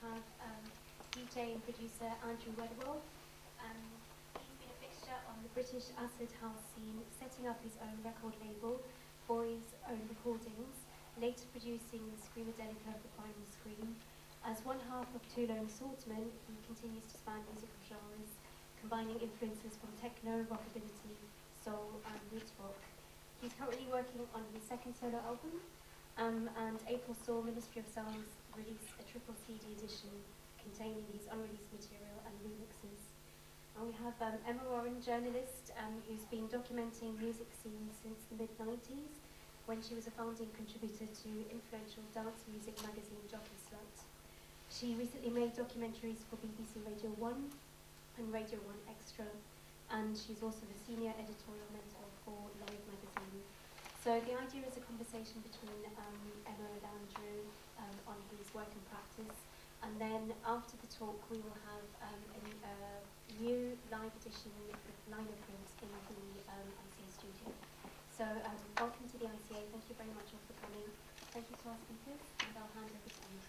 have DJ and producer Andrew Weatherall. He's been a fixture on the British acid house scene, setting up his own record label, Boy's Own Recordings, later producing the Screamadelica of the Primal Scream. As one half of Two Lone Swordsmen, he continues to span musical genres, combining influences from techno, rockabilly, soul and roots rock. He's currently working on his second solo album, and April saw Ministry of Sounds release a triple CD edition containing his unreleased material and remixes. And we have Emma Warren, journalist, who's been documenting music scenes since the mid-90s, when she was a founding contributor to influential dance music magazine Jockey Slut. She recently made documentaries for BBC Radio 1 and Radio 1 Extra, and she's also the senior editorial mentor for Live magazine. So the idea is a conversation between Emma and Andrew on his work and practice, and then after the talk we will have a new live edition with liner print in the ICA studio. So welcome to the ICA, thank you very much all for coming. Thank you to our speakers, and I'll hand over to Emma.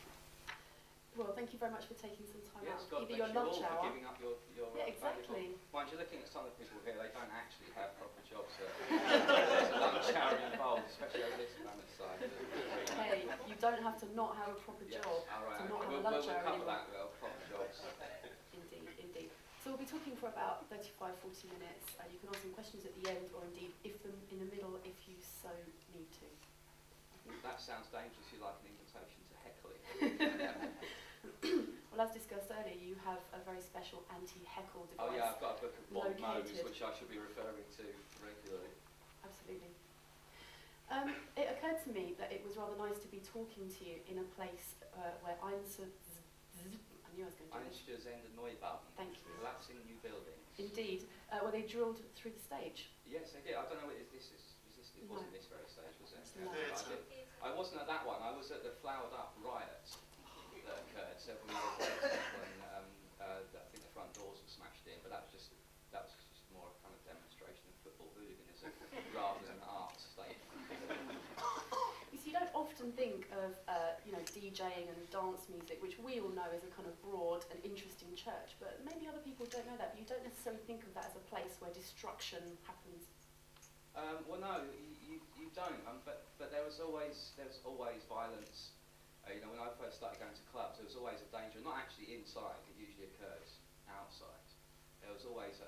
Well, thank you very much for taking some time out. God Either your bless you lunch all hour. for giving up your Yeah, exactly. Mind you, looking at some of the people here, they don't actually have proper jobs. There's a lunch hour involved, especially over this side. Hey, you don't have to not have a proper job to not have a lunch hour we'll cover anymore. that, proper jobs. Indeed, indeed. So we'll be talking for about 35, 40 minutes. You can ask some questions at the end, or indeed in the middle if you so need to. That sounds dangerously like an invitation to heckling. Well, as discussed earlier, you have a very special anti-heckle device. Oh yeah, I've got a book of Bob Mo's, located. which I should be referring to regularly. Absolutely. It occurred to me that it was rather nice to be talking to you in a place where I knew I was going to do it. Einstürzende Neubauten. Thank you. Collapsing new buildings. Indeed, where they drilled through the stage. Yes, they did. I don't know, it wasn't this very stage, was it? No. I wasn't at that one. I was at the Flowered Up riot that occurred several years later when I think the front doors were smashed in, but that was just more a kind of demonstration of football hooliganism rather than an art statement. You see, you don't often think of DJing and dance music, which we all know is a kind of broad and interesting church, but maybe other people don't know that. But you don't necessarily think of that as a place where destruction happens. Well, no, you don't. But there was always violence. When I first started going to clubs, there was always a danger. Not actually inside; it usually occurs outside. There was always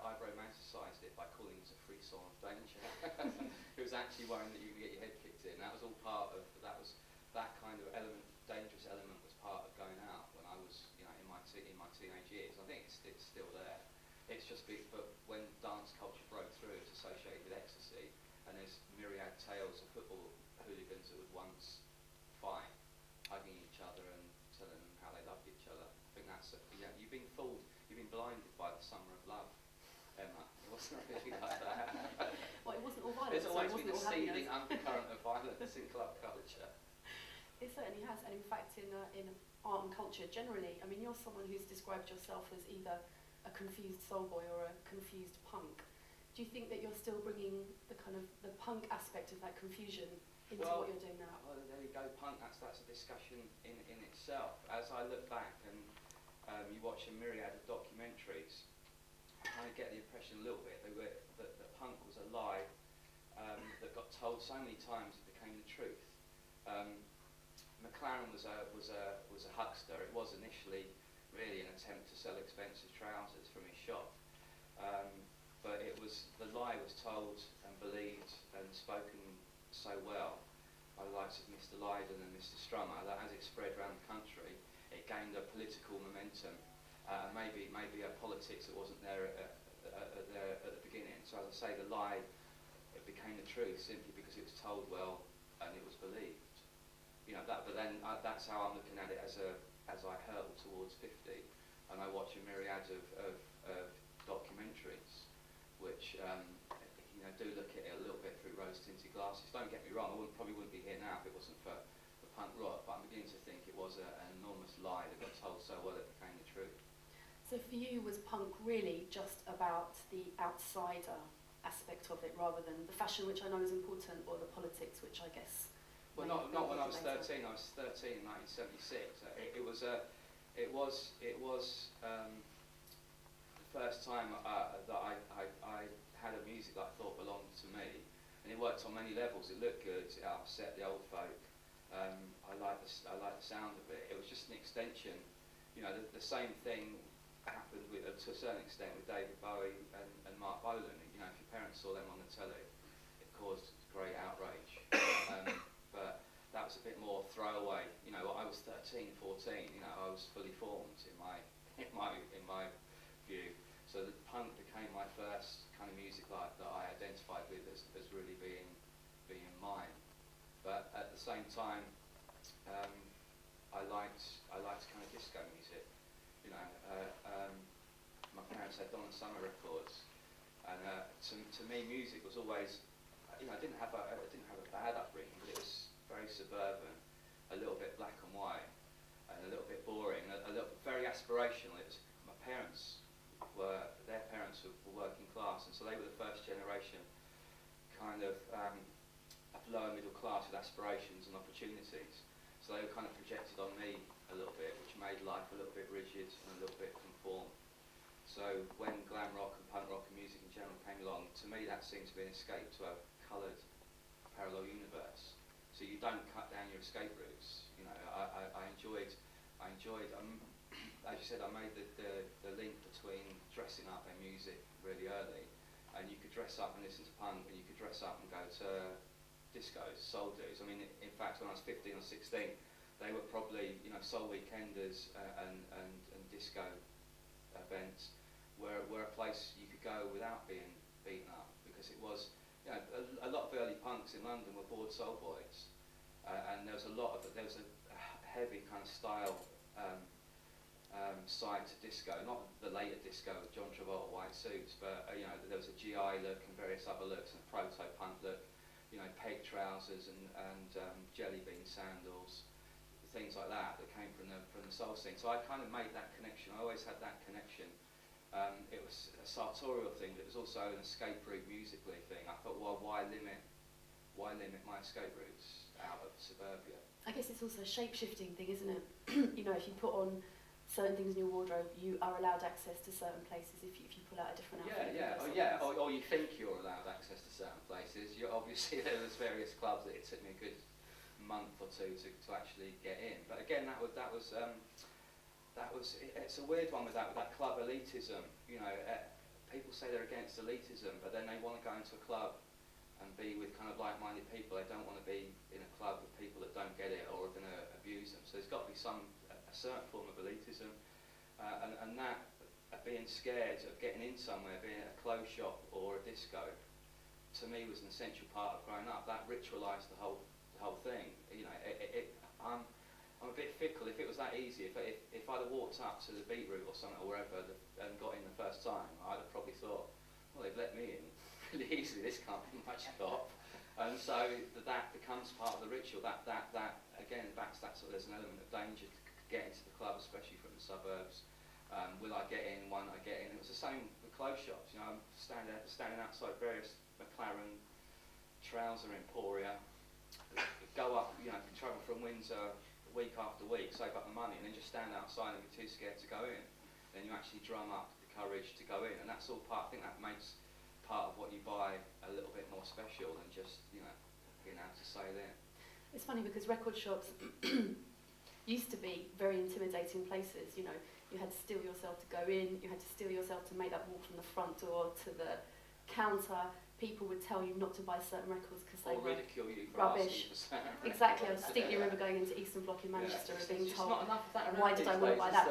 I've romanticised it by calling it a frisson of danger. It was actually worrying that you could get your head kicked in. That was all part of that kind of element. Dangerous element was part of going out when I was, in my teenage years. I think it's still there. It's just but when dance culture broke through, it's associated with ecstasy, and there's myriad tales of football hooligans that would once fight, hugging each other and telling them how they loved each other. I think that's you've been fooled, you've been blinded by the summer of love, Emma. It wasn't really like that. Well, it wasn't all violence. There's always been a all seething undercurrent of violence in club culture. It certainly has, and in fact in art and culture generally, I mean, you're someone who's described yourself as either a confused soul boy or a confused punk. Do you think that you're still bringing the kind of the punk aspect of that confusion into what you're doing now? Well, there you go, punk, that's a discussion in itself. As I look back and you watch a myriad of documentaries, I kind of get the impression a little bit that punk was a lie that got told so many times it became the truth. McLaren was a huckster. It was initially really an attempt to sell expensive trousers from his shop, but the lie was told and believed and spoken so well by the likes of Mr. Lydon and Mr. Strummer that as it spread around the country, it gained a political momentum, maybe a politics that wasn't there at the beginning. So as I say, the lie, it became the truth simply because it was told well and it was believed. But then that's how I'm looking at it as I hurtle towards 50, and I watch a myriad of documentaries which do look at it a little bit through rose-tinted glasses. Don't get me wrong, I probably wouldn't be here now if it wasn't for punk rock, but I'm beginning to think it was an enormous lie that got told so well it became the truth. So for you, was punk really just about the outsider aspect of it rather than the fashion, which I know is important, or the politics, which I guess Well, not when I was 13. I was 13 in 1976. It was the first time that I had a music that I thought belonged to me, and it worked on many levels. It looked good. It upset the old folk. I liked the sound of it. It was just an extension. You know, the same thing happened to a certain extent with David Bowie and Mark Bolan. You know, if your parents saw them on the telly, it caused great outrage. But that was a bit more throwaway. You know, I was 13, 14. You know, I was fully formed in my view. So the punk became my first kind of music that I identified with as really being mine. But at the same time, I liked kind of disco music. You know, my parents had Donna Summer records, and to me, music was always, you know, I didn't have a bad upbringing, but it was very suburban, a little bit black and white, and a little bit boring, very aspirational. Their parents were working class, and so they were the first generation kind of lower middle class with aspirations and opportunities. So they were kind of projected on me a little bit, which made life a little bit rigid and a little bit conformed. So when glam rock and punk rock and music in general came along, to me that seemed to be an escape to a coloured parallel universe. So you don't cut down your escape routes. You know, I enjoyed. As you said, I made the link between dressing up and music really early, and you could dress up and listen to punk, and you could dress up and go to discos, soul dues. I mean, in fact, when I was 15 or 16, they were probably, you know, soul weekenders and disco events were a place you could go without being beaten up, because it was, you know, a lot of early punks in London were bored soul boys, and there was a heavy kind of style side to disco, not the later disco with John Travolta white suits, but you know, there was a GI look and various other looks, and a proto-punk look, you know, peg trousers and jelly bean sandals, things like that came from the soul scene. So I kind of made that connection. I always had that connection. It was a sartorial thing, but it was also an escape route musically thing. I thought, well, why limit my escape routes out of suburbia? I guess it's also a shape-shifting thing, isn't it? You know, if you put on certain things in your wardrobe, you are allowed access to certain places if you pull out a different outfit. Or you think you're allowed access to certain places. Obviously there was various clubs that it took me a good month or two to actually get in. But again, it's a weird one with that club elitism. You know, people say they're against elitism, but then they want to go into a club and be with kind of like-minded people. They don't want to be in a club with people that don't get it or are going to abuse them. So there's got to be a certain form of elitism, and that being scared of getting in somewhere, being a clothes shop or a disco, to me was an essential part of growing up. That ritualised the whole thing. You know, I'm a bit fickle. If it was that easy, if I'd have walked up to the Beetroot or something or wherever and got in the first time, I'd have probably thought, well, they've let me in really easily. This can't be much stop. And so that becomes part of the ritual. That again, back to that sort of, there's an element of danger to get into the club, especially from the suburbs. Will I get in? Won't I get in? It was the same with clothes shops. You know, I'm standing outside various McLaren trouser emporia. Go up, you know, travel from Windsor week after week, save up the money, and then just stand outside and be too scared to go in. Then you actually drum up the courage to go in, and that's all part. I think that makes part of what you buy a little bit more special than just, you know, being able to sail in. It's funny because record shops used to be very intimidating places. You know, you had to steel yourself to go in, you had to steel yourself to make that walk from the front door to the counter. People would tell you not to buy certain records because they were ridicule you for rubbish. Asking for certain Exactly. I records. distinctly remember going into Eastern Bloc in Manchester and being told, not enough of that why did I want to buy that?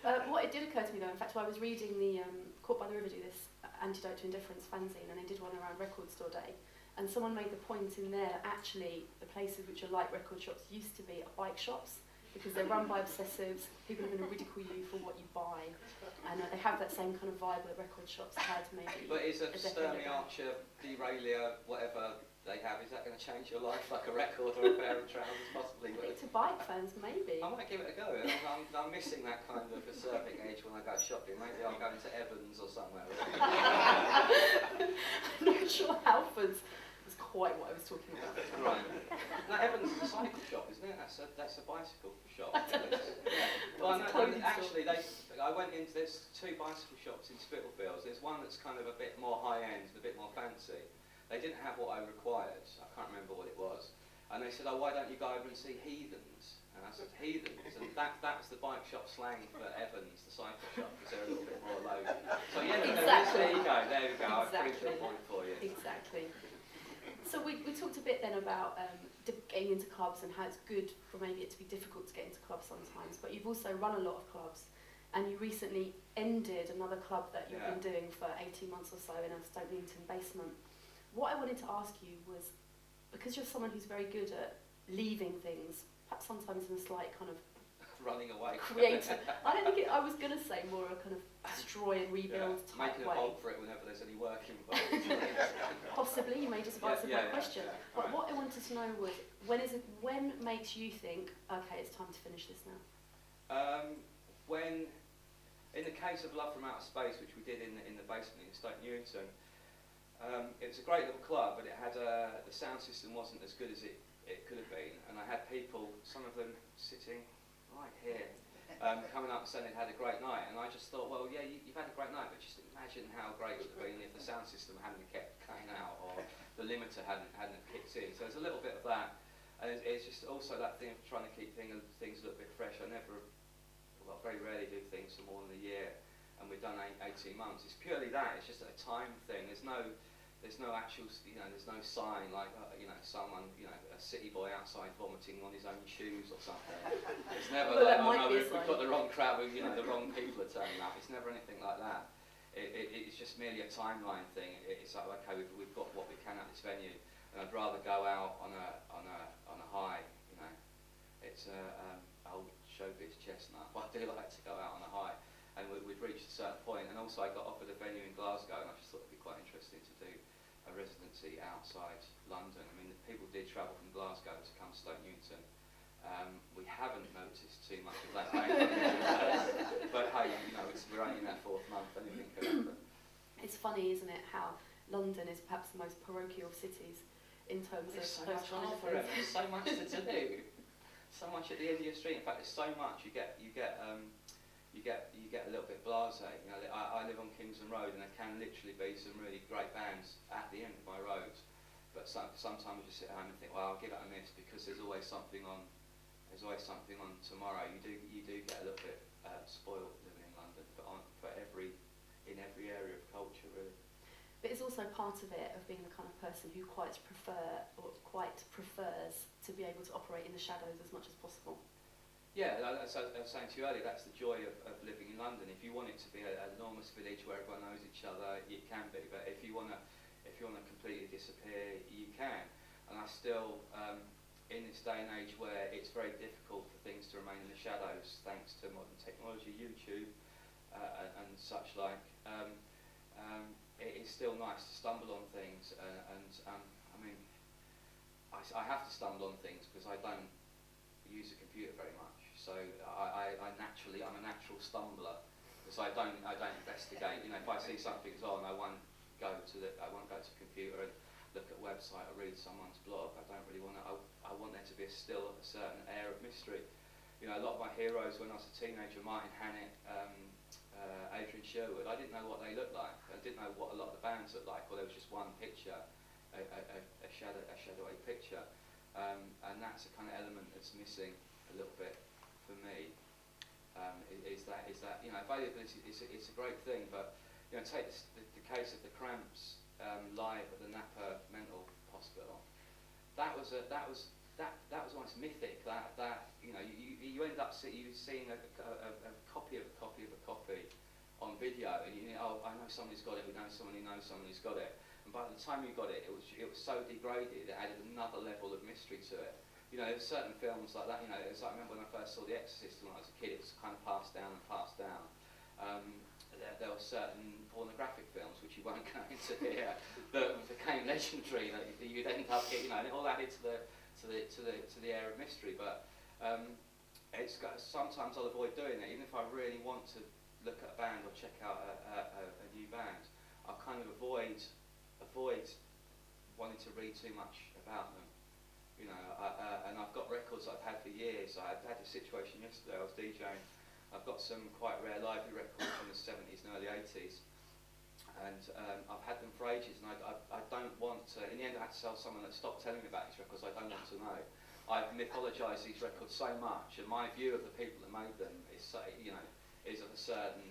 Yeah. What it did occur to me though, in fact, I was reading the Caught by the River do this Antidote to Indifference fanzine, and they did one around Record Store Day, and someone made the point in there, actually the places which are like record shops used to be bike shops, because they're run by obsessives. People are going to ridicule you for what you buy, and they have that same kind of vibe that record shops had maybe. But is a decade Sturmey ago. Archer, derailleur, whatever they have, is that going to change your life like a record or a pair of trousers? Possibly. But To bike fans, maybe. I might give it a go. I'm missing that kind of usurping age when I go shopping. Maybe I'll go into Evans or somewhere. I'm not sure Halfords was quite what I was talking about. Right. No, Evans is a cycle shop, isn't it? That's a bicycle shop. Well, no, actually, I went into, there's 2 bicycle shops in Spitalfields. There's one that's kind of a bit more high-end, a bit more fancy. They didn't have what I required. I can't remember what it was. And they said, oh, why don't you go over and see Heathens? And I said, Heathens? And that's the bike shop slang for Evans, the cycle shop, because they're a little bit more low. So yeah, Exactly. there you go. Exactly. I've proved the point for you. Exactly. So we talked a bit then about getting into clubs and how it's good for maybe it to be difficult to get into clubs sometimes, but you've also run a lot of clubs, and you recently ended another club that you've been doing for 18 months or so in a Stoke Newington basement. What I wanted to ask you was, because you're someone who's very good at leaving things, perhaps sometimes in a slight kind of running away. Creative. I don't think I was going to say more a kind of destroy and rebuild type making way. a hole for it whenever there's any work involved. Possibly, you may just have answered my question. But right. what I wanted to know was, when makes you think, okay, it's time to finish this now? When, in the case of Love from Outer Space, which we did in the basement in Stoke Newington, it was a great little club, but it had the sound system wasn't as good as it could have been, and I had people, some of them sitting right here, coming up and saying they'd had a great night, and I just thought, well, yeah, you've had a great night, but just imagine how great it would have been if the sound system hadn't kept cutting out, or the limiter hadn't kicked in. So there's a little bit of that, and it's just also that thing of trying to keep things a little bit fresh. I very rarely do things for more than a year, and we've done 18 months. It's purely that. It's just a time thing. There's no actual, there's no sign like, someone, a city boy outside vomiting on his own shoes or something. It's never Well, like, that oh might no, be a we've sign. got the wrong crowd, the wrong people are turning up. It's never anything like that. It's just merely a timeline thing. It's like, okay, we've got what we can at this venue, and I'd rather go out on a high. It's old showbiz chestnut. But I do like to go out on a high, and we'd reached a certain point, and also I got offered a venue in Glasgow, and I just thought it'd be quite interesting to do a residency outside London. I mean, people did travel from Glasgow to come to Stoke Newington. We haven't noticed too much of that, but hey, we're only in that 4th month, anything could happen. It's funny, isn't it, how London is perhaps the most parochial cities in terms There's of so those much kind of offer, things. there's so much to do, so much at the end of your street. In fact, there's so much you get a little bit blasé. I live on Kingston Road, and there can literally be some really great bands at the end of my road. But sometimes I just sit home and think, well, I'll give it a miss because there's always something on. There's always something on tomorrow. You do get a little bit spoiled living in London, but in every area of culture, really. But it's also part of it of being the kind of person who quite prefers to be able to operate in the shadows as much as possible. Yeah, as I was saying to you earlier, that's the joy of living in London. If you want it to be an enormous village where everyone knows each other, it can be. But if you want to completely disappear, you can. And I still, in this day and age where it's very difficult for things to remain in the shadows, thanks to modern technology, YouTube, and such like, it is still nice to stumble on things. I mean, I have to stumble on things because I don't use a computer very much. So I'm a natural stumbler, because I don't investigate. If I see something's on, I won't go to the computer and look at a website or read someone's blog. I don't really want to. I want there to be a certain air of mystery. A lot of my heroes when I was a teenager, Martin Hannett, Adrian Sherwood, I didn't know what they looked like. I didn't know what a lot of the bands looked like, or there was just one picture, a shadowy picture, and that's a kind of element that's missing a little bit for me. Is that availability? It's a great thing, but take the case of the Cramps live at the Napa Mental Hospital. That was almost mythic. You end up seeing a copy of a copy of a copy on video, and I know somebody's got it. We know someone who knows someone who's got it. And by the time you got it, it was so degraded. It added another level of mystery to it. There's certain films like that. It's like, I remember when I first saw The Exorcist when I was a kid. It was kind of passed down and passed down. There were certain pornographic films, which you won't go into here, that became legendary. That you'd end up getting, and it all added to the air of mystery. But sometimes I'll avoid doing it, even if I really want to look at a band or check out a new band. I'll kind of avoid wanting to read too much about them. You know, and I've got records I've had for years. I had a situation yesterday, I was DJing. I've got some quite rare library records from the 70s and early 80s. And I've had them for ages, and I don't want to. In the end, I had to tell someone that stopped telling me about these records. I don't want to know. I've mythologized these records so much, and my view of the people that made them is, is of a certain.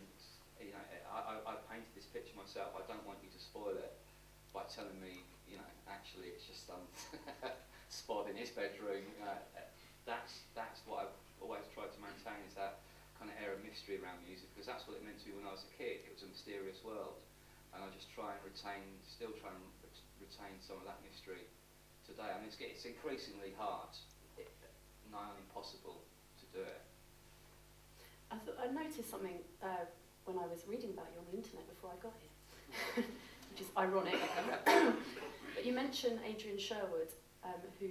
I painted this picture myself. I don't want you to spoil it by telling me, actually it's just some spot in his bedroom. That's what I've always tried to maintain, is that kind of air of mystery around music, because that's what it meant to me when I was a kid. It was a mysterious world. And I just still try and retain some of that mystery today. I mean, it's increasingly hard, nigh on impossible to do it. I noticed something when I was reading about you on the internet before I got here, which is ironic. But you mentioned Adrian Sherwood, who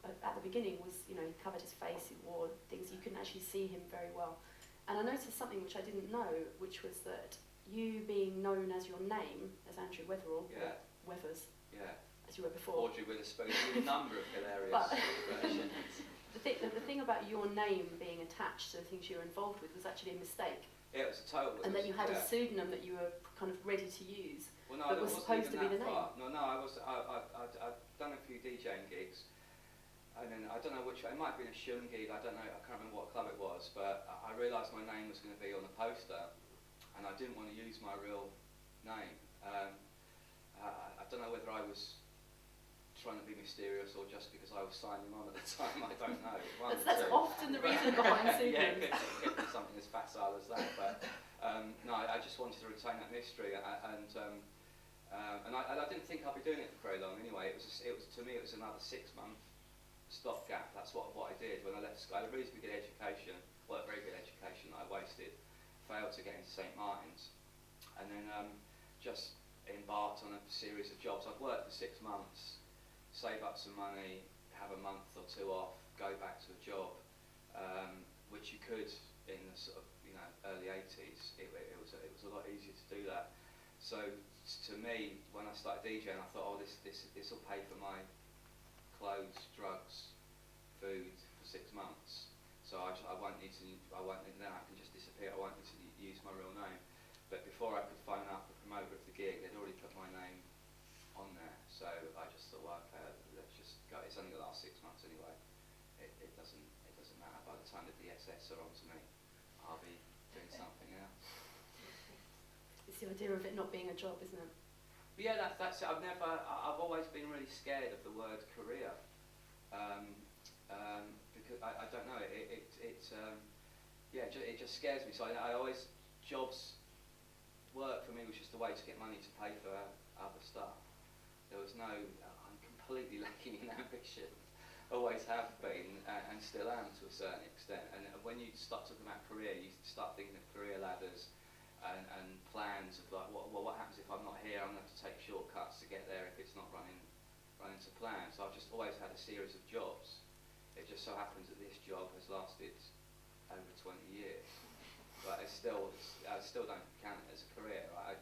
at the beginning was, he covered his face, he wore things, you couldn't actually see him very well. And I noticed something which I didn't know, which was that you being known as your name, as Andrew Weatherall, yeah. or Weathers, yeah. as you were before. Audrey Witherspoon, a number of hilarious versions. The thing about your name being attached to the things you were involved with was actually a mistake. Yeah, it was a total. And that you had a pseudonym that you were kind of ready to use, well, no, that was supposed to be the name. No, I've done a few DJing gigs, and then I don't know which. It might have been a Shun gig. I don't know. I can't remember what club it was, but I realised my name was going to be on the poster, and I didn't want to use my real name. I don't know whether I was trying to be mysterious or just because I was signing on at the time. I don't know. That's often the reason behind pseudonyms. Yeah, it could be something as facile as that. But no, I just wanted to retain that mystery, and I didn't think I'd be doing it for very long. Anyway, it was to me it was another 6-month stopgap. That's what I did when I left school. I had a reasonably good education, well, a very good education that I wasted. Failed to get into St Martin's, and then just embarked on a series of jobs. I'd worked for 6 months, save up some money, have a month or two off, go back to a job, which you could in the sort of early 80s. It was a lot easier to do that. So to me, when I started DJing, I thought, oh, this will pay for my clothes, drugs, food for 6 months. So I won't need to. Then I can just disappear. I won't need to use my real name. But before I could phone up the promoter of the gig, they'd already put my name on there. So I just thought, well, okay, let's just go. It's only the last 6 months anyway. It doesn't matter. By the time the DSS are onto me, I'll be doing something else. It's the idea of it not being a job, isn't it? But yeah, that's it. I've always been really scared of the word career. Because I don't know, it just scares me. So I always, work for me was just a way to get money to pay for other stuff. There was no, I'm completely lacking in ambition, always have been, and still am to a certain extent. And when you start talking about career, you start thinking of career ladders and plans of like, what happens if I'm not here? I'm going to have to take shortcuts to get there if it's not running to plan. So I've just always had a series of jobs. It just so happens that this job has lasted over 20 years, but I still don't count it as a career. I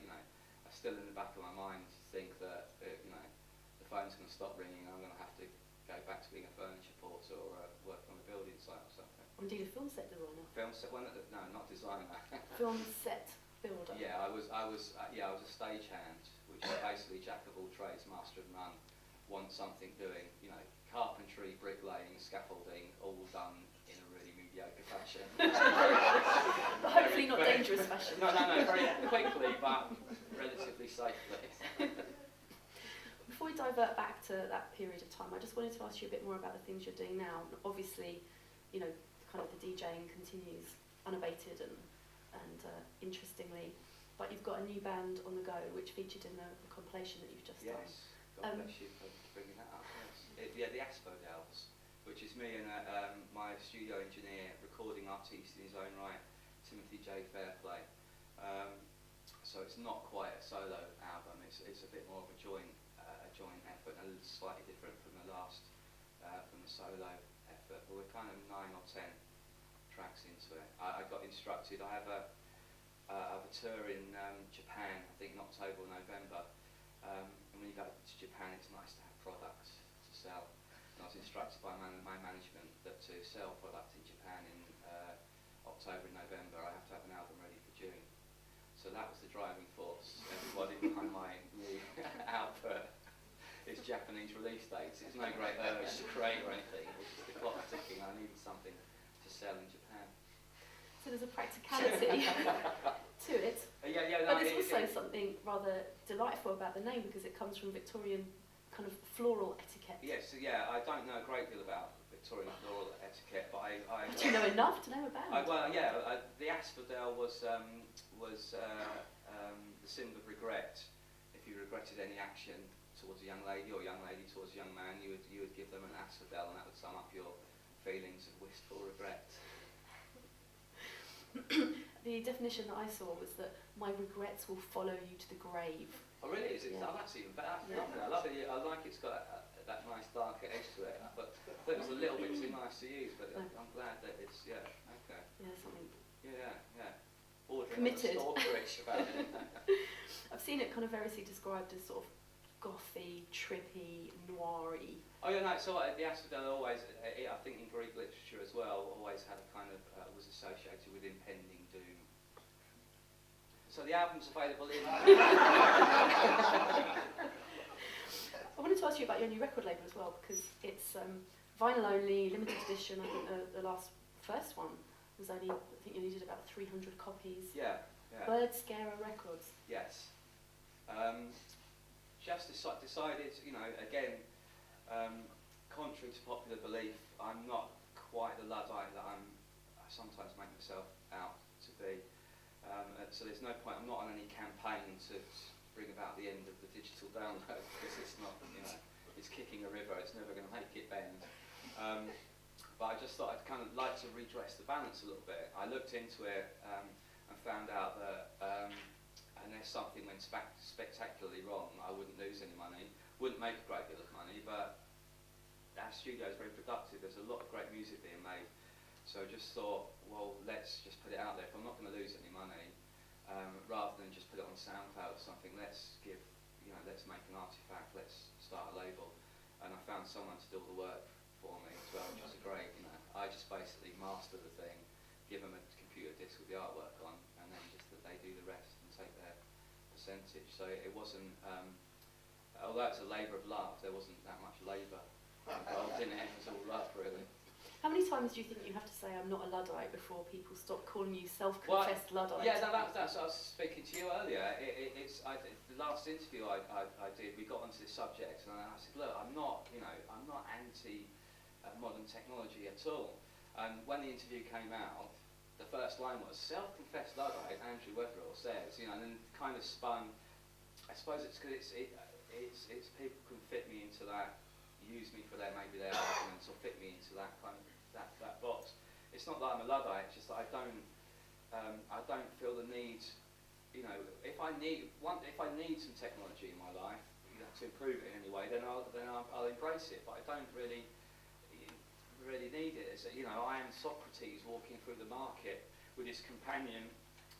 still in the back of my mind think that the phone's going to stop ringing and I'm going to have to go back to being a furniture porter or work on a building site or something. Or indeed a film set designer. Film set? Well, no, not designer. Film set builder. Yeah, I was a stagehand, which is basically jack of all trades, master of none. Want something doing, carpentry, bricklaying, scaffolding, all done in a really mediocre fashion. But hopefully not dangerous fashion. No, very quickly, but relatively safely. Before we divert back to that period of time, I just wanted to ask you a bit more about the things you're doing now. Obviously, kind of the DJing continues unabated and interestingly, but you've got a new band on the go, which featured in the compilation that you've just done. Yes, God bless you for bringing that up. Yes. The Asphodels, which is me and my studio engineer, recording artist in his own right, Timothy J. Fairplay. So it's not quite a solo album. It's a bit more of a joint effort, and slightly different from the last from the solo effort. But we're kind of 9 or 10 tracks into it. I got instructed. I have a tour in Japan, I think in October or November. And when you go to Japan, it's nice to have products to sell. And I was instructed by my management that to sell product in Japan in October and November, I have to have an album ready for June. So that was the driving force. Everybody behind my new output is Japanese release dates. It's no great urge to create or anything. It was just the clock ticking. I needed something to sell in Japan. So there's a practicality to it. No, but there's also something rather delightful about the name because it comes from Victorian kind of floral etiquette. Yes, I don't know a great deal about Victorian floral etiquette, but I do you know enough to know about it? The asphodel was the symbol of regret. If you regretted any action towards a young lady or a young lady towards a young man, you would give them an asphodel, and that would sum up your feelings of wistful regret. The definition that I saw was that my regrets will follow you to the grave. Oh really? Is it? Yeah. Oh, that's even better. Yeah. I love it. I like it's got that nice darker edge to it. But it was a little bit too nice to use. But I'm glad that it's okay. Yeah, something. Yeah. Ordering Committed. Stalkerish about it. I've seen it kind of variously described as sort of gothy, trippy, noiry. Oh yeah, no. So the asphodel always, I think in Greek literature as well, always had a kind of was associated with impending doom. So the album's available in. I wanted to ask you about your new record label as well because it's vinyl only, limited edition. I think the first one was only, I think you needed about 300 copies. Yeah. Bird Scarer Records. Yes. Just decided, again, contrary to popular belief, I'm not quite the Luddite that I sometimes make myself out to be. So there's no point, I'm not on any campaign to bring about the end of the digital download because it's not, it's kicking a river, it's never going to make it bend. But I just thought I'd kind of like to redress the balance a little bit. I looked into it and found out that unless something went spectacularly wrong, I wouldn't lose any money, wouldn't make a great deal of money, but our studio is very productive, there's a lot of great music being made. So I just thought, well, let's just put it out there. If I'm not going to lose any money, rather than just put it on SoundCloud or something, let's make an artifact, let's start a label. And I found someone to do all the work for me as well, which was great. I just basically master the thing, give them a computer disc with the artwork on, and then just that they do the rest and take their percentage. So it wasn't, although it's a labour of love, there wasn't that much labour involved in it. It was all love, really. How many times do you think you have to say I'm not a Luddite before people stop calling you self-confessed Luddite? Yeah, that's what I was speaking to you earlier. The last interview I did, we got onto this subject, and I said, look, I'm not anti modern technology at all. And when the interview came out, the first line was self-confessed Luddite. Andrew Weatherall says, and then kind of spun. I suppose it's because it's people can fit me into that. Use me for their arguments or fit me into that kind of that box. It's not that I'm a Luddite. It's just that I don't feel the need. If I need some technology in my life to improve it in any way, then I'll embrace it. But I don't really need it. I am Socrates walking through the market with his companion.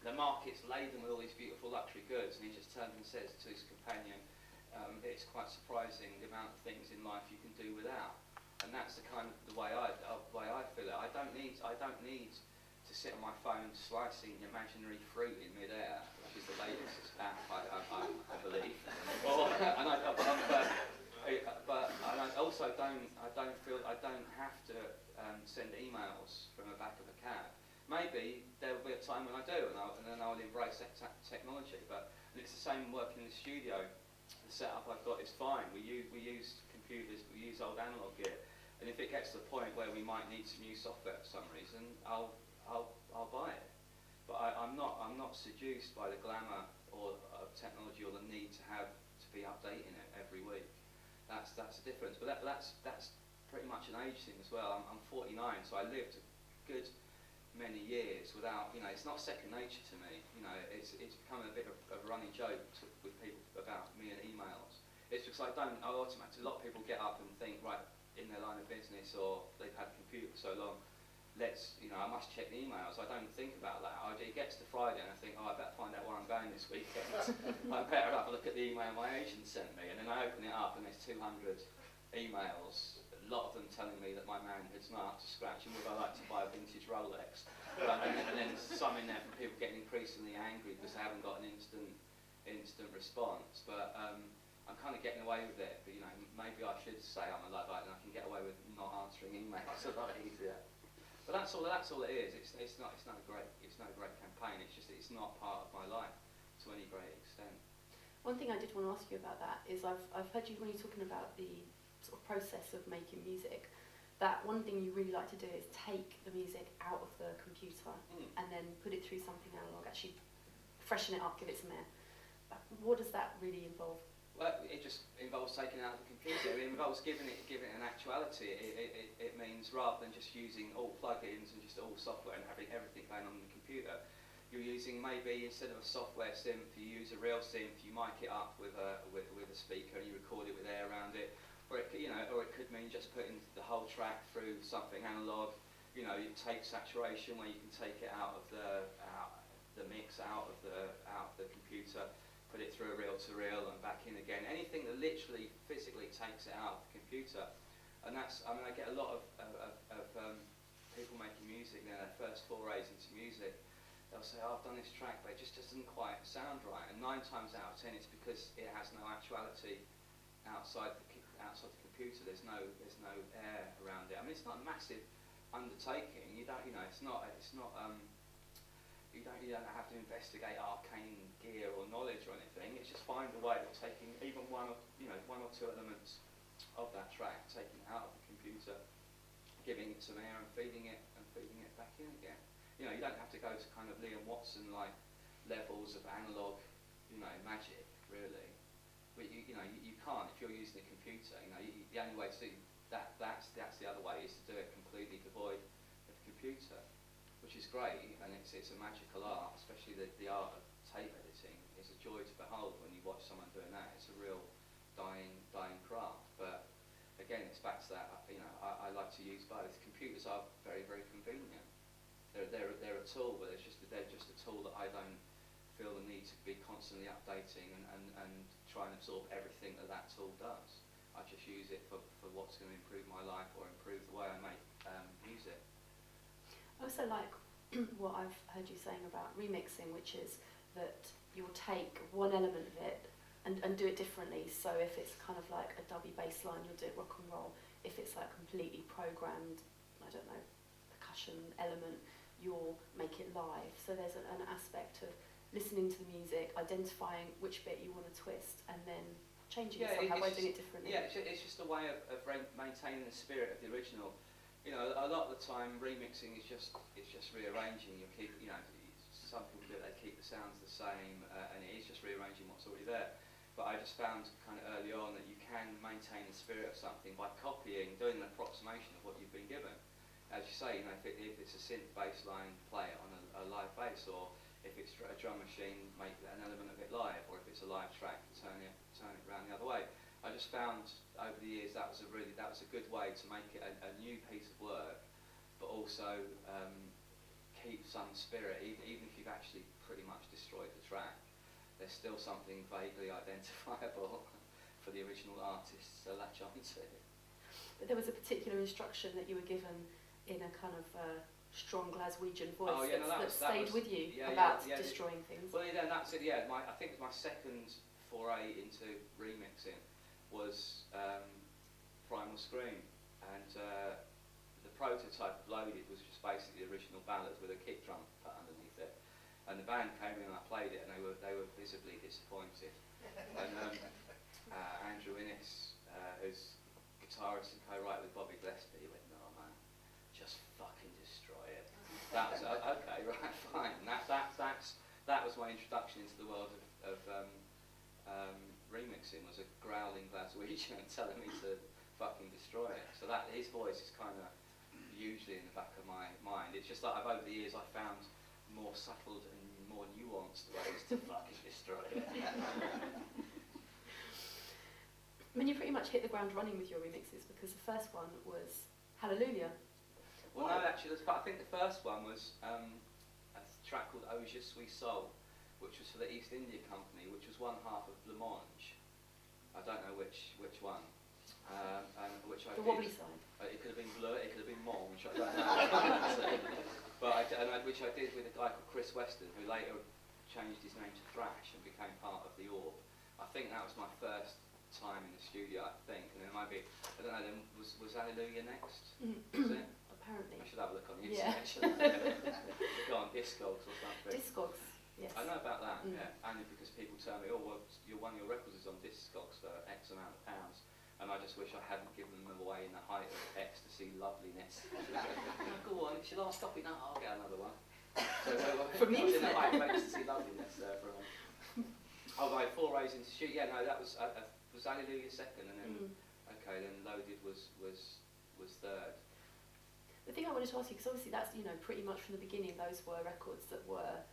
The market's laden with all these beautiful luxury goods, and he just turns and says to his companion, it's quite surprising the amount of things in life you can do without, and that's the way I feel it. I don't need to sit on my phone slicing imaginary fruit in midair, which is the latest app I believe. But I also don't feel I don't have to send emails from the back of a cab. Maybe there will be a time when I do, and then I'll embrace that technology. But it's the same working in the studio. The setup I've got is fine. We use computers, we use old analog gear, and if it gets to the point where we might need some new software for some reason, I'll buy it. But I'm not seduced by the glamour of technology or the need to be updating it every week. That's a difference. But that's pretty much an age thing as well. I'm 49, so I lived a good many years without, it's not second nature to me. It's become a bit of a running joke with people about me and emails. It's because I automatically, a lot of people get up and think, right, in their line of business or they've had a computer for so long, I must check the emails. I don't think about that. It gets to Friday and I think, I better find out where I'm going. going this weekend. I better have a look at the email my agent sent me, and then I open it up and there's 200 emails, a lot of them telling me that my man is not up to scratch and would I like to buy a vintage Rolex. And then some in there from people getting increasingly angry because they haven't got an instant response. But I'm kind of getting away with it. But you know, maybe I should say I'm a Luddite and I can get away with not answering emails a lot easier. But that's all it is. It's not a great campaign. It's just that it's not part of my life to any great extent. One thing I did want to ask you about that is I've heard you when you're talking about the sort of process of making music, that one thing you really like to do is take the music out of the computer and then put it through something analog, actually freshen it up, give it some air. What does that really involve? Well, it just involves taking it out of the computer. It involves giving it an actuality. It means rather than just using all plugins and just all software and having everything going on the computer, you're using maybe instead of a software synth, you use a real synth. You mic it up with a speaker and you record it with air around it. Or it could mean just putting the whole track through something analog. You know, you take saturation where you can take it out of the mix, out of the computer, put it through a reel-to-reel and back in again. Anything that literally physically takes it out of the computer. And that's, I mean, I get a lot of people making music, you know, their first forays into music. They'll say, oh, I've done this track, but it just doesn't quite sound right. And 9 times out of 10, it's because it has no actuality outside the computer. There's no air around it. I mean, it's not a massive undertaking. You don't have to investigate arcane gear or knowledge or anything. It's just find a way of taking even one or two elements of that track, taking it out of the computer, giving it some air and feeding it back in again. You know, you don't have to go to kind of Liam Watson like levels of analog, you know, magic really. But you can't if you're using a computer. You know, the only way to do that's the other way is to do it completely devoid of the computer, which is great, and it's a magical art, especially the art of tape editing. It's a joy to behold when you watch someone doing that. It's a real dying craft. But again, it's back to that. You know, I like to use both. Computers are very, very convenient. They're a tool, but they're just a tool that I don't feel the need to be constantly updating and try and absorb everything that tool does. I just use it for what's going to improve my life or improve the way I make music. I also like what I've heard you saying about remixing, which is that you'll take one element of it and do it differently. So if it's kind of like a dubby bass line, you'll do it rock and roll. If it's like completely programmed, I don't know, percussion element, you'll make it live. So there's an aspect of listening to the music, identifying which bit you want to twist, and then changing it somehow by doing it differently. Yeah, it's just a way of maintaining the spirit of the original. You know, a lot of the time remixing is just rearranging. You keep, you know, some people do it, they keep the sounds the same, and it is just rearranging what's already there. But I just found kind of early on that you can maintain the spirit of something by copying, doing an approximation of what you've been given. As you say, you know, if it's a synth bass line, play it on a live bass, or if it's a drum machine, make an element of it live, or if it's a live track, turn it around the other way. I just found over the years that was a good way to make it a new piece of work, but also keep some spirit, even if you've actually pretty much destroyed the track. There's still something vaguely identifiable for the original artists to latch onto. But there was a particular instruction that you were given in a kind of strong Glaswegian voice that stayed with you about destroying things. Well, yeah, that's it. Yeah, I think my second foray into remixing was Primal Scream, and the prototype of Loaded was just basically the original ballads with a kick drum put underneath it. And the band came in and I played it, and they were visibly disappointed. And Andrew Weatherall, who's guitarist and co-writer with Bobby Gillespie, went, "No man, just fucking destroy it." That was okay, right, fine. And that was my introduction into the world of remixing. Was a growling Glaswegian telling me to fucking destroy it. So that his voice is kind of usually in the back of my mind. It's just like over the years I found more subtle and more nuanced ways to fucking destroy it. I mean, you pretty much hit the ground running with your remixes, because the first one was Hallelujah. Well, no, actually, I think the first one was a track called Oh Je Suis Soul, which was for the East India Company, which was one half of Blancmange. I don't know which one. And which I The did. wobbly side. It could have been bleu, it could have been mange, I don't know. But which I did with a guy called Chris Weston, who later changed his name to Thrash and became part of the Orb. I think that was my first time in the studio, I think, and then maybe, I don't know, then was Hallelujah next? Was it? Apparently. I should have a look on the Yeah. internet. Go on Discogs or something. Discogs, yes. I know about that, yeah, only because people tell me, oh, well, one of your records is on Discogs for X amount of pounds. And I just wish I hadn't given them away in the height of ecstasy loveliness. Go on, it's your last copy now, I'll get another one. So from the in the internet. height of ecstasy loveliness there for a moment. Oh, my forays into shoot, yeah, no, that was Hallelujah second, and then, okay, then Loaded was third. The thing I wanted to ask you, because obviously that's, you know, pretty much from the beginning, those were records that were,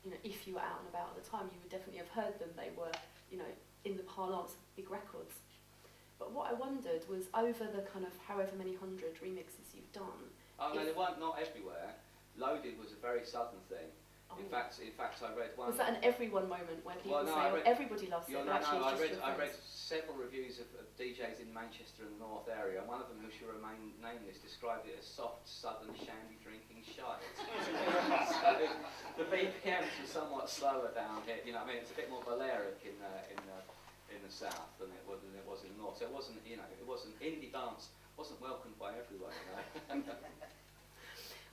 you know, if you were out and about at the time, you would definitely have heard them. They were, you know, in the parlance of big records. But what I wondered was, over the kind of however many hundred remixes you've done... Oh no, they weren't, not everywhere. Loaded was a very southern thing. Oh. In fact, I read one... Was that an everyone moment where people everybody loves it, but actually it's just your I read friends? several reviews of DJs in Manchester and the North area, and one of them, who should remain nameless, described it as soft, southern, shandy drinking shite. So the BPMs were somewhat slower down here, you know, I mean, it's a bit more Balearic in the south than it was in the north. So it wasn't, you know, indie dance wasn't welcomed by everyone, you know.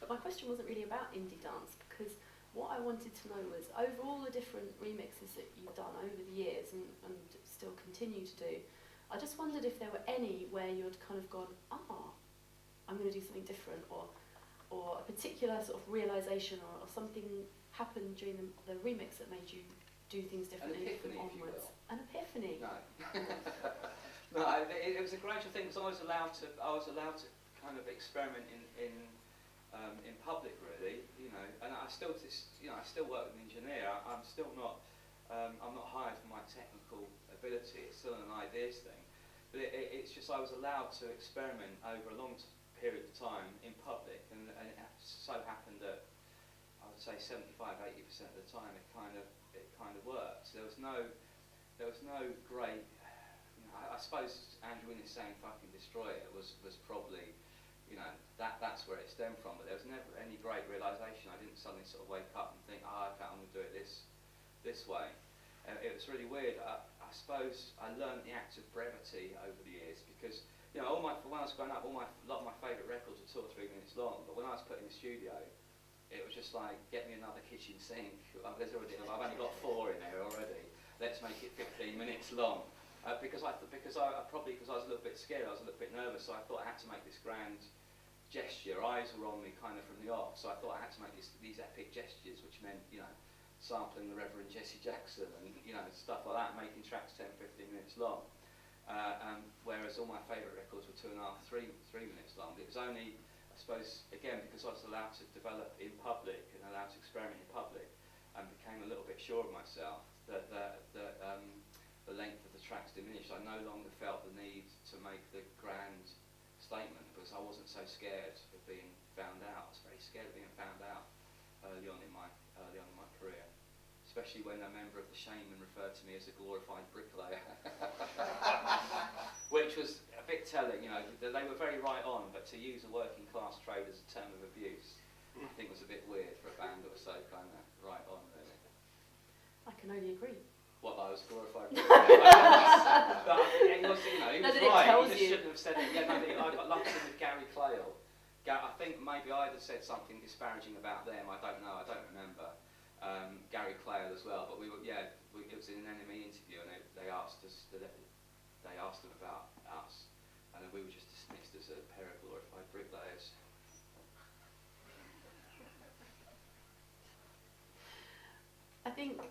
But my question wasn't really about indie dance, because what I wanted to know was, over all the different remixes that you've done over the years and still continue to do, I just wondered if there were any where you'd kind of gone, I'm going to do something different, or a particular sort of realisation or something happened during the remix that made you do things differently. An epiphany, if you will. An epiphany. No. No, it was a gradual thing, because I was allowed to kind of experiment in public, really, you know. And I still work with an engineer. I'm still not I'm not hired for my technical ability. It's still an ideas thing. But it's just I was allowed to experiment over a long period of time in public, and it so happened that I would say 75–80% of the time it kind of worked. There was no great, you know, I suppose Andrew Weatherall saying "fucking destroy it" was probably, you know, that's where it stemmed from. But there was never any great realisation. I didn't suddenly sort of wake up and think, okay, I'm going to do it this way. It was really weird. I suppose I learned the act of brevity over the years, because, you know, when I was growing up, a lot of my favourite records were 2 or 3 minutes long. But when I was put in the studio, it was just like, get me another kitchen sink. I've only got 4 in there already. Let's make it 15 minutes long. Because I was a little bit scared, I was a little bit nervous, so I thought I had to make this grand gesture. Eyes were on me kind of from the off, so I thought I had to make these epic gestures, which meant, you know, sampling the Reverend Jesse Jackson and, you know, stuff like that, making tracks 10–15 minutes long. Whereas all my favourite records were 2.5–3 minutes long. It was only, I suppose, again, because I was allowed to develop in public and allowed to experiment in public, and became a little bit sure of myself, that the length of the tracks diminished. I no longer felt the need to make the grand statement, because I wasn't so scared of being found out. I was very scared of being found out early on in my career, especially when a member of the Shaman referred to me as a glorified bricklayer, which was a bit telling. You know, they were very right on, but to use a working class trade as a term of abuse, I think was a bit weird for a band that was so kind of right on, really. I can only agree. What, I was glorified bricklayer? But he was, you know, he was right. He just shouldn't have said it. Yeah, no, I got lumped in with Gary Clayle. I think maybe I'd have said something disparaging about them. I don't know. I don't remember. Gary Clayle as well. But it was in an NME interview, and they asked them about us, and we were just dismissed as a pair of glorified bricklayers. I think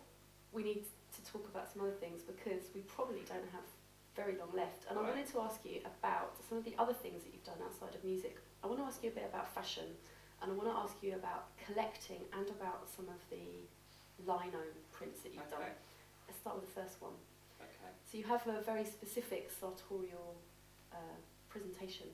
we need to talk about some other things, because we probably don't have very long left. And I wanted to ask you about some of the other things that you've done outside of music. I want to ask you a bit about fashion, and I want to ask you about collecting and about some of the lino prints that you've done. Let's start with the first one. Okay. So you have a very specific sartorial presentation.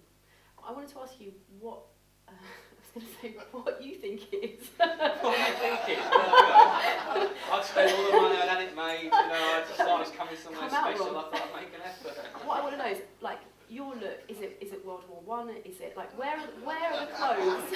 I wanted to ask you, what I was going to say what you think it is. What do you think it is? Well, I'd spend all the money I'd had it made, I just thought I was coming somewhere special, I thought I'd make an effort. What I want to know is, like, your look, is it World War One? Is it, like, where are the clothes?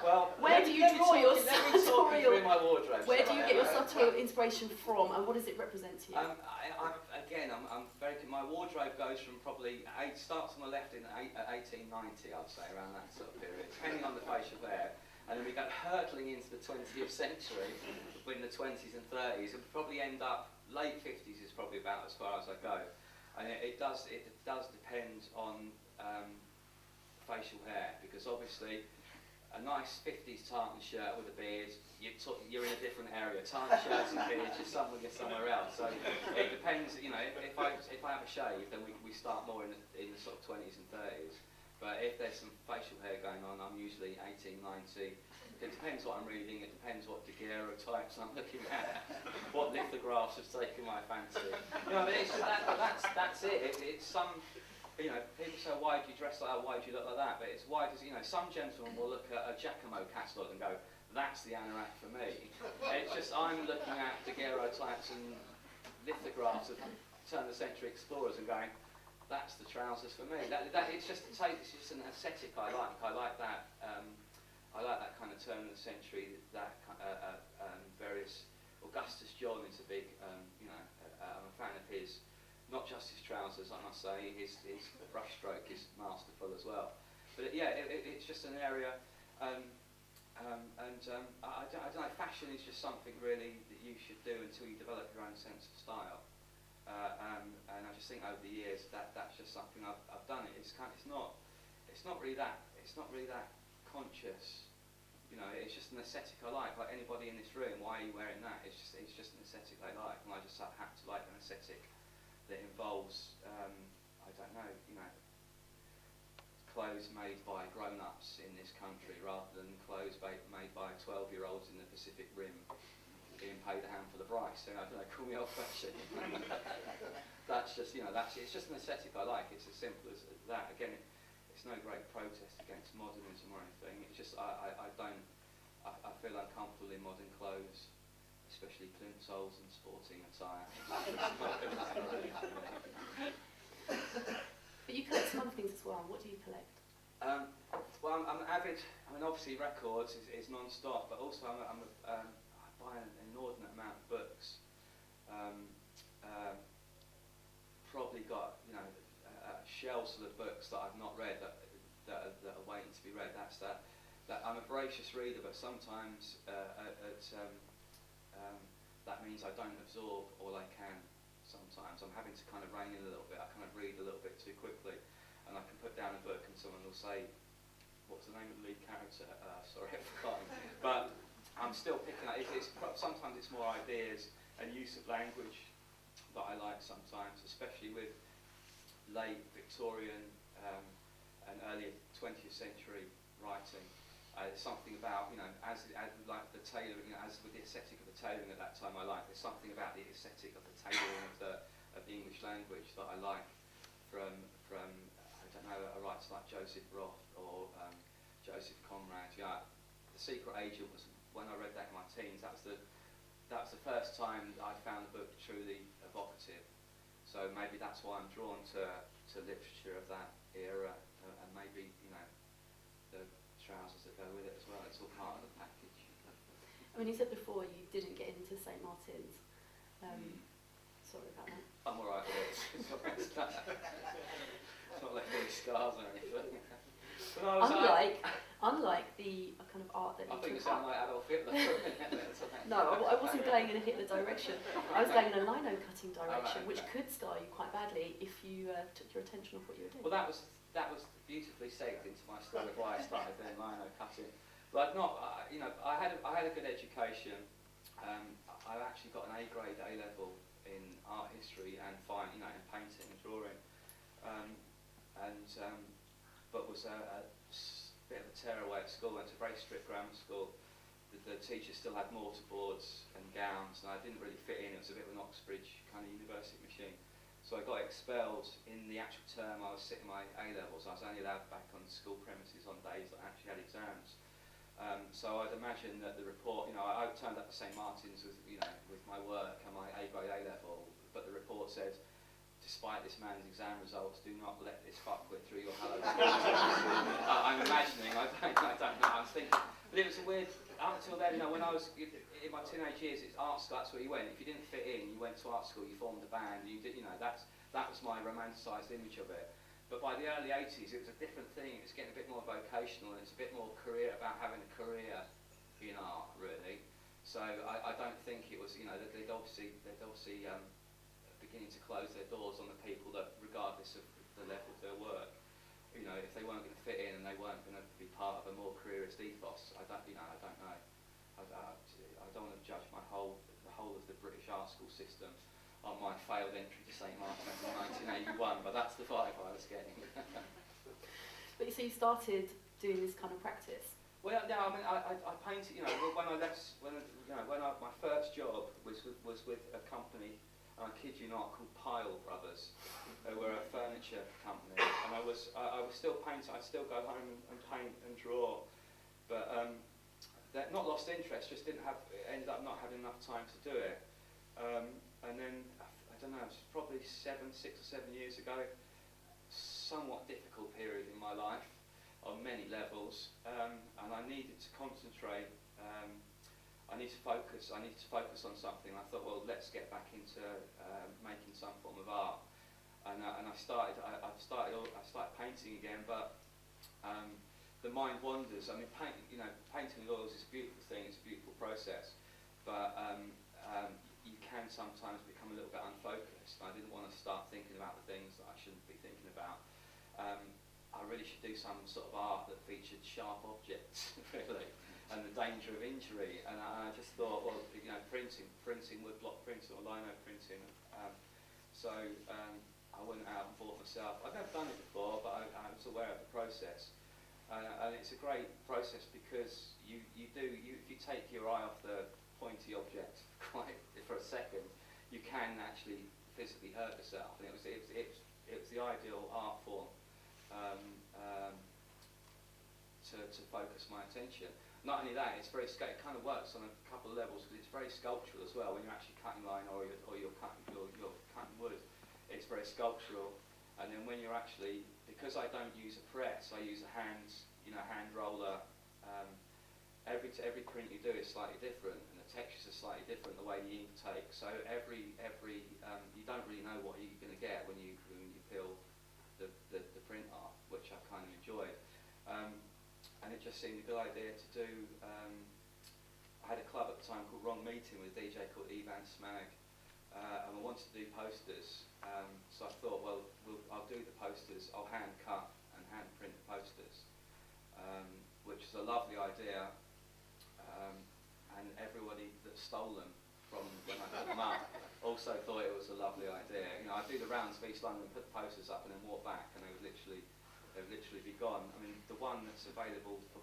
Well, where do you draw your sartorial... my wardrobe. Where do you get your sartorial inspiration from, and what does it represent to you? I'm very good. My wardrobe goes from probably, starts on the left in 1890, I'd say, around that sort of period, depending on the facial hair. And then we go hurtling into the 20th century, between the 20s and 30s, and probably end up, late 50s is probably about as far as I go. And it does depend on facial hair, because obviously a nice 50s tartan shirt with a beard, you're in a different area. Tartan shirts and beards, you're somewhere else. So it depends, if I have a shave, then we start more in the sort of 20s and 30s. But if there's some facial hair going on, I'm usually 1890. It depends what I'm reading, it depends what daguerreotypes I'm looking at, what lithographs have taken my fancy. That's it. It's some, people say, why do you dress like that, why do you look like that? But it's why does, some gentlemen will look at a Giacomo catalogue and go, that's the anorak for me. It's just, I'm looking at daguerreotypes and lithographs of turn of the century explorers and going, that's the trousers for me. It's just an aesthetic I like. I like that. I like that kind of turn of the century. That various. Augustus John is a big. I'm a fan of his. Not just his trousers, I must say. His brushstroke is masterful as well. But it's just an area. I don't know. Fashion is just something really that you should do until you develop your own sense of style. And I just think over the years that's just something I've done. It's not really that conscious. It's just an aesthetic I like. Like anybody in this room, why are you wearing that? It's just an aesthetic I like, and I just happen to like an aesthetic that involves I don't know, clothes made by grown-ups in this country rather than clothes made by 12-year-olds in the Pacific Rim being paid a handful of rice. I don't know, call me old-fashioned. That's just, it's just an aesthetic I like. It's as simple as that. Again, it's no great protest against modernism or anything. It's just I feel uncomfortable in modern clothes, especially plimsolls and sporting attire. But you collect some other things as well. What do you collect? Well, I'm avid. Obviously records is non-stop, but also I buy an inordinate amount of books. Probably got shelves full of books that I've not read that are waiting to be read. That I'm a voracious reader, but sometimes that means I don't absorb all I can. Sometimes I'm having to kind of rein in a little bit. I kind of read a little bit too quickly, and I can put down a book and someone will say, "What's the name of the lead character?" Sorry, I've forgotten. But I'm still picking up. Sometimes it's more ideas and use of language that I like sometimes, especially with late Victorian and early 20th century writing. Something about, as like the tailoring, as with the aesthetic of the tailoring at that time I like, there's something about the aesthetic of the tailoring of the English language that I like from I don't know, a writer like Joseph Roth or Joseph Conrad. The Secret Agent was, when I read that in my teens, that was the first time I found the book truly evocative. So maybe that's why I'm drawn to literature of that era, and maybe the trousers that go with it as well. It's all part of the package. You said before you didn't get into St. Martin's. Sorry about that. I'm alright with it. It's not like any scars or anything. Unlike the kind of art that I think you took sound up. like Adolf Hitler. No, I wasn't going in a Hitler direction. I was going in a lino-cutting direction, which could scar you quite badly if you took your attention off what you were doing. Well, that was beautifully segued into my story of why I started doing lino cutting. But I had a good education. I actually got an A grade A level in art history and in painting and drawing, but was a bit of a tearaway at school. Went to a very strict grammar school. The teachers still had mortarboards and gowns, and I didn't really fit in. It was a bit of an Oxbridge kind of university machine. So So I got expelled in the actual term I was sitting my A-levels. I was only allowed back on school premises on days that I actually had exams. So I'd imagine that the report, I turned up to St Martin's with, with my work and my A-grade A-level, but the report said, despite this man's exam results, do not let this fuckwit through your hallowed I'm imagining, I don't know, I'm thinking, but it was a weird, up until then, when I was in my teenage years, it's art school, that's where you went. If you didn't fit in, you went to art school, you formed a band, you did, that was my romanticised image of it. But by the early 80s, it was a different thing. It was getting a bit more vocational, and it's a bit more about having a career in art, really. So I don't think it was, they'd obviously beginning to close their doors on the people that, regardless of the level of their work, if they weren't going to fit in and they weren't going to be part of a more careerist ethos, I don't know. I don't want to judge the whole of the British art school system on my failed entry to St Martin's in 1981, but that's the vibe I was getting. But so you started doing this kind of practice? Well, no, I mean, I painted. When I left, my first job was with a company. I kid you not, called Pyle Brothers, who were a furniture company, and I was still painting. I'd still go home and paint and draw, but that not lost interest. Just ended up not having enough time to do it. And then I don't know, it was probably 6 or 7 years ago. Somewhat difficult period in my life on many levels, and I needed to concentrate. I need to focus on something. I thought, well, let's get back into making some form of art, and I started painting again. But the mind wanders. I mean, painting with oils is a beautiful thing. It's a beautiful process, but you can sometimes become a little bit unfocused. I didn't want to start thinking about the things that I shouldn't be thinking about. I really should do some sort of art that featured sharp objects, really. And the danger of injury, and I just thought, well, printing, woodblock printing or lino printing. So I went out and bought myself. I've never done it before, but I was aware of the process, and it's a great process because if you take your eye off the pointy object for a second, you can actually physically hurt yourself. And it was the ideal art form to focus my attention. Not only that, it kind of works on a couple of levels because it's very sculptural as well. When you're actually cutting line or you're cutting wood, it's very sculptural. And then when you're actually, because I don't use a press, I use a hand roller. Every print you do is slightly different, and the textures are slightly different. The way the ink takes, so every you don't really know what you're going to get when you peel the print art, which I kind of enjoyed. And it just seemed a good idea to do. I had a club at the time called Wrong Meeting with a DJ called Ivan Smag, and I wanted to do posters. So I thought, well, I'll do the posters. I'll hand cut and hand print the posters, which is a lovely idea. And everybody that stole them from when I put them up also thought it was a lovely idea. I'd do the rounds of East London, put the posters up, and then walk back, and they would literally be gone. I mean, the one that's available for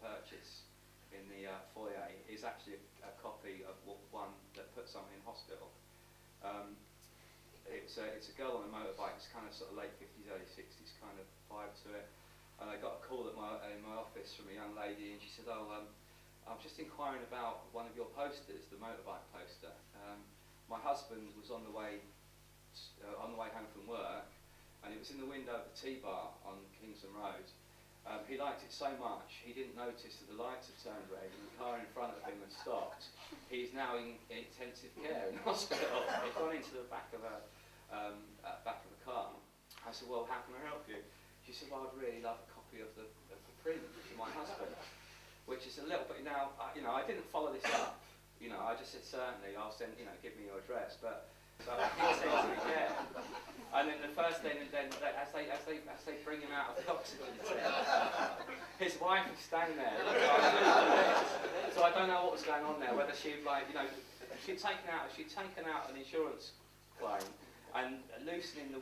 purchase in the foyer is actually a copy of one that put someone in hospital. It's a girl on a motorbike. It's kind of sort of late 50s, early 60s kind of vibe to it. And I got a call in my office from a young lady, and she said, "Oh, I'm just inquiring about one of your posters, the motorbike poster. My husband was on the way home from work, and it was in the window of the T-bar on Kingston Road. He liked it so much, he didn't notice that the lights had turned red and the car in front of him had stopped. He's now in intensive care in hospital. He'd gone into the back of a car." I said, "Well, how can I help you?" She said, "Well, I'd really love a copy of the print for my husband," which is a little bit, I didn't follow this up. I just said, "Certainly, I'll send, give me your address." But so he said, "Yeah." And then the first thing, as they bring him out of the oxygen tent, his wife is standing there. So I don't know what was going on there. Whether she'd she'd taken out an insurance claim, and loosening the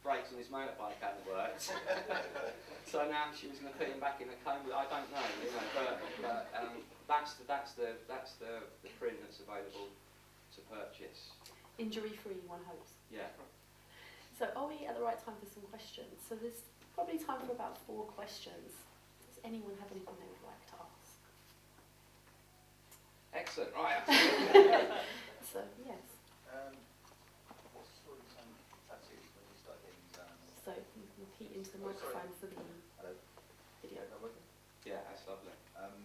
brakes on his motorbike hadn't worked. So now she was going to put him back in a coma. I don't know, but that's the print that's available to purchase. Injury-free, one hopes. Yeah. So are we at the right time for some questions? So there's probably time for about 4 questions. Does anyone have anything they would like to ask? Excellent, right. So, yes. What's the story behind tattoos when you start getting So you can repeat into the microphone for the Hello? video. Is that working? Yeah, that's lovely.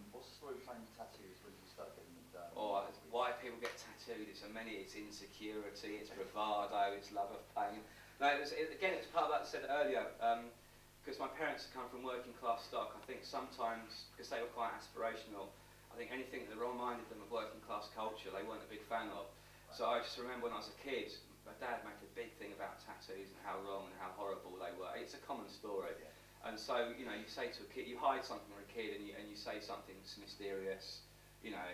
What's the story behind tattoos when you start getting them done? Or why people get tattooed, it's insecurity, it's bravado, it's love of pain. No, again, it's part of that I said earlier, because my parents had come from working class stock. I think sometimes, because they were quite aspirational, I think anything that reminded them of working class culture, they weren't a big fan of. So I just remember when I was a kid, my dad made a big thing about tattoos and how wrong and how horrible they were. It's a common story. Yeah. And so, you know, you say to a kid, you hide something from a kid and you say something that's mysterious, you know,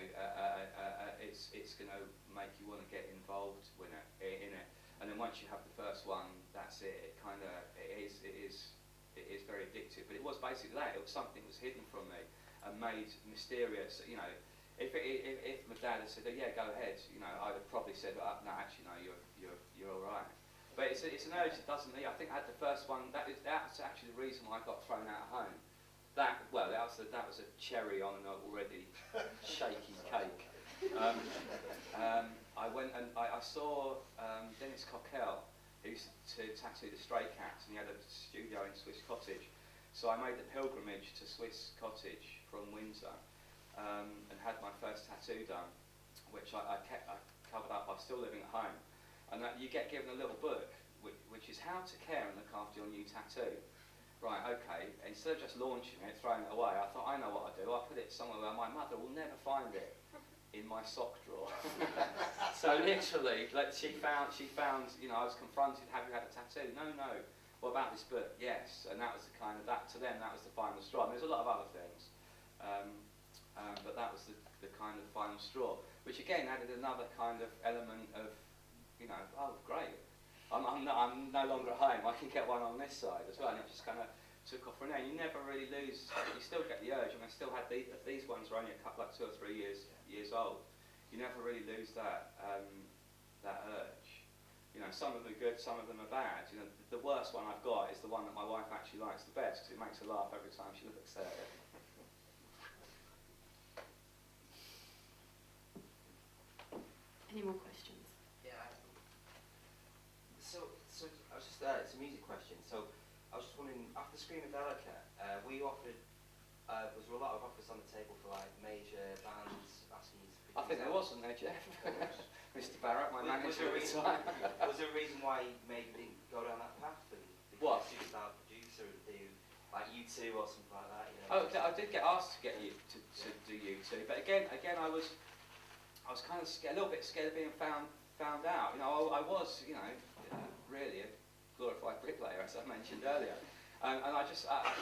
it's going to make you want to get involved in it. And then once you have the first one, that's it. It is very addictive. But it was basically that. It was something that was hidden from me and made mysterious. You know, if my dad had said, oh, yeah, go ahead, you know, I'd have probably said, no, actually, no, you're all right. But it's an urge that doesn't leave. I think I had the first one. That's actually the reason why I got thrown out of home. That was a cherry on an already shaky cake. I went and I saw Dennis Cockell, who used to tattoo the Stray Cats, and he had a studio in Swiss Cottage. So I made the pilgrimage to Swiss Cottage from Windsor and had my first tattoo done, which I covered up. I was still living at home. And you get given a little book, which is how to care and look after your new tattoo. Right, okay, instead of just launching it, throwing it away, I thought, I know what I'll do. I'll put it somewhere where my mother will never find it, in my sock drawer. So literally, she found, you know, I was confronted, have you had a tattoo? No. What about this book? Yes. And that was the kind of, to them, that was the final straw. And there's a lot of other things, but that was the kind of final straw, which again added another kind of element of, you know, oh, great. I'm no longer at home, I can get one on this side as well, and it just kind of took off from there. You never really lose, you still get the urge. I mean, I still had these ones were only a couple, like 2 or 3 years old. You never really lose that urge. You know, some of them are good, some of them are bad. You know, the worst one I've got is the one that my wife actually likes the best, because it makes her laugh every time she looks at it. Any more questions? Yeah. So I was just it's a music question. So I was just wondering, after Scream of Linocut, were you offered? Was there a lot of offers on the table for like major bands asking you to produce? I think there wasn't there, Jeff. Mr. Barrett, my manager at the time. Was there a reason why you maybe didn't go down that path and become What? a superstar producer and do like U2 or something like that? You know, Oh, I did get asked to get you to do U2, but again, I was kind of scared, a little bit scared of being found out. You know, I was, you know, really a glorified bricklayer, as I mentioned earlier. And I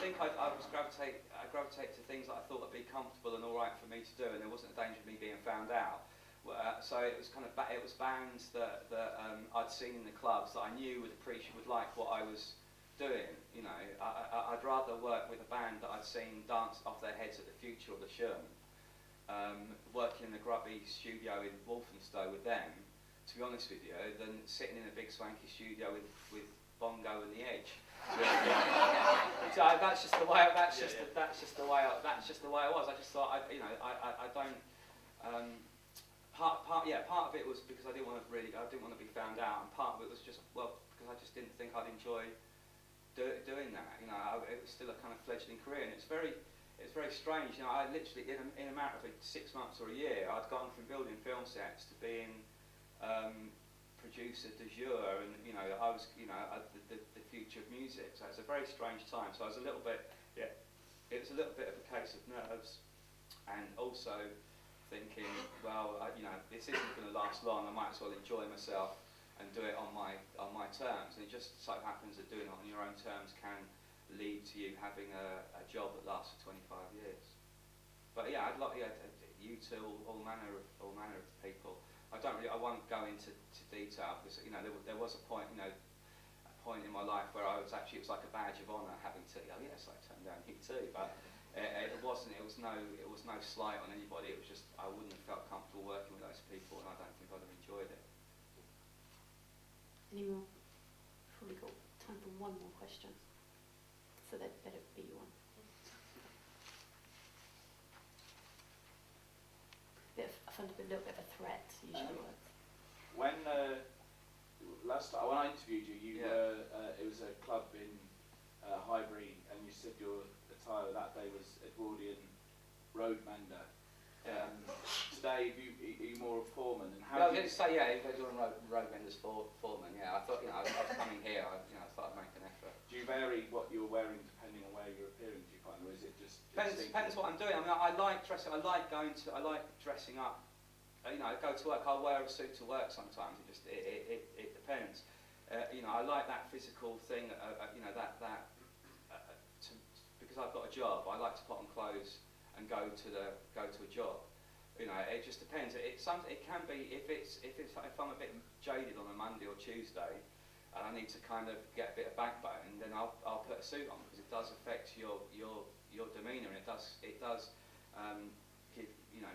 think I gravitate to things that I thought would be comfortable and all right for me to do, and there wasn't a danger of me being found out. So it was kind of it was bands that I'd seen in the clubs that I knew would like what I was doing. You know, I'd rather work with a band that I'd seen dance off their heads at the Future or the Shum, working in a grubby studio in Walthamstow with them, to be honest with you, than sitting in a big swanky studio with Bongo and the Edge. So that's just the way. That's just the way I was. I just thought, I don't. Part of it was because I didn't want to be found out, and part of it was just because I just didn't think I'd enjoy doing that. You know, it was still a kind of fledgling career, and it's very strange. You know, I literally in a matter of 6 months or a year, I'd gone from building film sets to being producer de jure, and you know, I was the future of music. So it's a very strange time. So I was a little bit, it was a little bit of a case of nerves, and also thinking, well, this isn't going to last long. I might as well enjoy myself and do it on my terms. And it just so happens that doing it on your own terms can lead to you having a job that lasts for 25 years. But yeah, I'd like you to all manner of people. I won't go into detail because there was a point in my life where it was like a badge of honour having to yes, I turned down you too, but it was no slight on anybody. It was just I wouldn't have felt comfortable working with those people, and I don't think I'd have enjoyed it. Any more? Probably got time for one more question. So that better be one. I find it a little bit of a threat, usually. When last time when I interviewed you, you were it was a club in Highbury, and you said your attire that day was Edwardian road mender. Today, are you more a foreman? And how? Well, let's say they're doing road vendors foreman. Yeah, I thought I was coming here. I thought I'd make an effort. Do you vary what you're wearing depending on where you're appearing? Do you find, or is it just Depends what I'm doing. I mean, I like dressing. I like dressing up. I go to work. I'll wear a suit to work sometimes. It depends. I like that physical thing. Because I've got a job. I like to put on clothes and go to a job. It just depends. It can be if I'm a bit jaded on a Monday or Tuesday, and I need to kind of get a bit of backbone, then I'll put a suit on, because it does affect your demeanour, and it does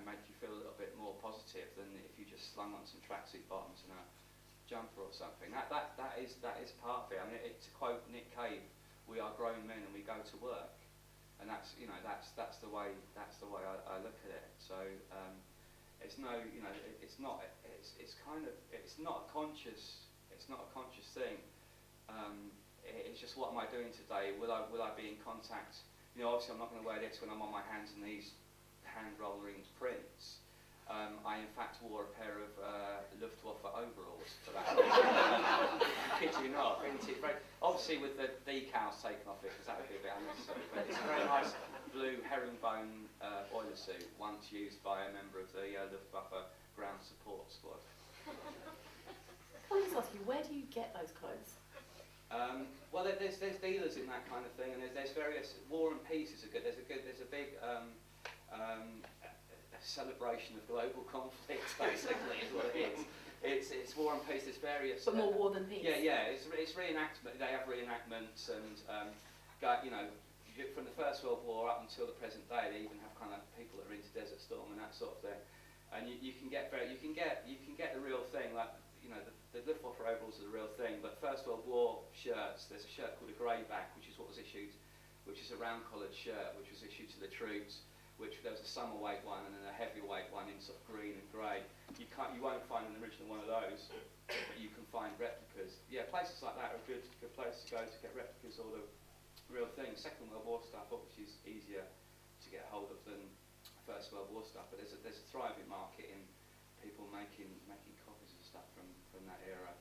make you feel a little bit more positive than if you just slung on some tracksuit bottoms and a jumper or something. That is part of it. I mean, to quote Nick Cave, "We are grown men and we go to work." And that's the way I look at it. So it's not a conscious thing. It's just, what am I doing today? Will I be in contact? Obviously I'm not going to wear this when I'm on my hands and knees hand rollering prints. I in fact wore a pair of Luftwaffe overalls for that. Kid you not. Obviously with the decals taken off it, because that would be a bit unnecessary. But it's a very nice blue herringbone boiler suit, once used by a member of the Luftwaffe ground support squad. Can I just ask you, where do you get those clothes? Well, there's dealers in that kind of thing, and there's various. War and Peace is a big celebration of global conflict, basically, is what it is. It's War and Peace. There's various. But more war than peace. Yeah. It's reenactment. They have reenactments, and from the First World War up until the present day, they even have kind of people that are into Desert Storm and that sort of thing. And you can get the real thing, like the Luftwaffe overalls are the real thing. But First World War shirts, there's a shirt called a greyback, which is what was issued, which is a round-collared shirt, which was issued to the troops. Which there was a summer weight one and then a heavyweight one in sort of green and grey. You won't find an original one of those, but you can find replicas. Yeah, places like that are a good place to go to get replicas or the real thing. Second World War stuff obviously is easier to get hold of than First World War stuff, but there's a thriving market in people making copies of stuff from that era.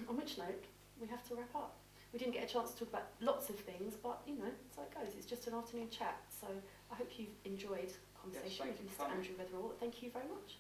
On which note, we have to wrap up. We didn't get a chance to talk about lots of things, but that's how it goes. It's just an afternoon chat. So I hope you've enjoyed the conversation with Mr. Andrew Weatherall. Thank you very much.